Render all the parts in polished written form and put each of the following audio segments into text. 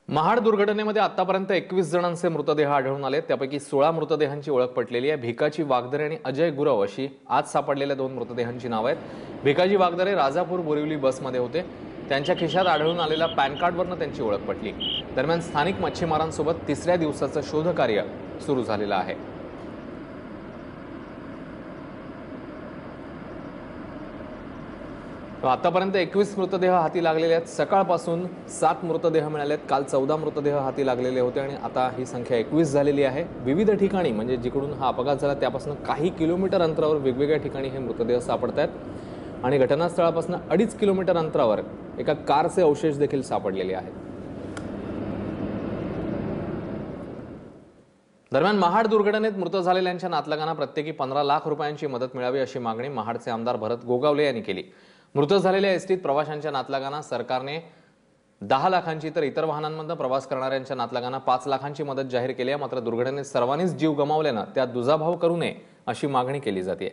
महाड दुर्घटनेमध्ये आतापर्यंत 21 जणांचे मृतदेह आढळून आले। त्यापैकी 16 मृतदेहांची ओळख पटलेली आहे। भिकाजी वागदरे आणि अजय गुरव अशी आज सापडलेल्या 2 मृतदेहांची नावे आहेत। भिकाजी वागदरे राजापूर बोरिवली बसमध्ये होते। त्यांच्या खिशात आढळून आलेल्या पॅन कार्डवरून त्यांची ओळख पटली। दरम्यान स्थानिक मच्छीमारांसोबत तिसऱ्या दिवसाचं शोधकार्य सुरू झालेलं आहे। आतापर्यंत 21 मृतदेह हाती लागलेले आहेत। सकाळपासून 7 मृतदेह मिळाले आहेत। काल 14 मृतदेह हाती लागलेले होते आणि आता ही संख्या 21 झालेली आहे। विविध ठिकाणी म्हणजे जिकडून हा अपघात झाला त्यापासून काही किलोमीटर अंतरावर वेगवेगळ्या ठिकाणी हे मृतदेह सापडतात आणि घटनास्थळापासून 2.5 किलोमीटर अंतरावर एका कारचे अवशेष देखील सापडलेले आहेत। दरम्यान महाड दुर्घटनेत मृत झालेल्यांच्या नातलगांना प्रत्येकी 15 लाख रुपयांची मदत मिळावी अशी मागणी महाडचे आमदार भरत गोगावले यांनी केली। मृत झालेल्या एसटीत प्रवाशांच्या नातलगांना सरकारने 10 लाखांची तर इतर वाहनांमधून प्रवास करणाऱ्यांच्या नातलगांना 5 लाखांची मदत जाहीर केली आहे। मात्र दुर्घटनेत सर्वांनीच जीव गमावल्यानं त्या दुजाभाव करू नये अशी मागणी केली जाते।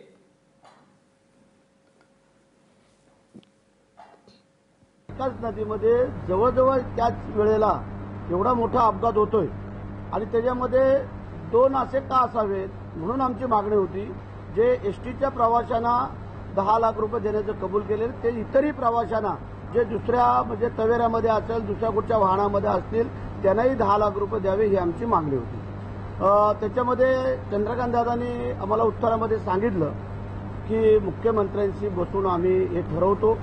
एकाच नदीमध्ये जवळजवळ त्याच वेळेला एवढा मोठा अपघात होतोय आणि त्याच्यामध्ये 2 असे का असावेत म्हणून आमची मागणी होती। जे एसटीच्या प्रवाशांना 10 लाख रुपये देण्याचं कबूल केले ते इतरही प्रवाशांना जे दुसऱ्या म्हणजे तवेऱ्यामध्ये असेल दुसऱ्या कुठच्या वाहनामध्ये असतील त्यांनाही 10 लाख रुपये द्यावे ही आमची मागणी होती। त्याच्यामध्ये चंद्रकांत दादांनी आम्हाला उत्तरामध्ये सांगितलं की मुख्यमंत्र्यांशी बसून आम्ही हे ठरवतो।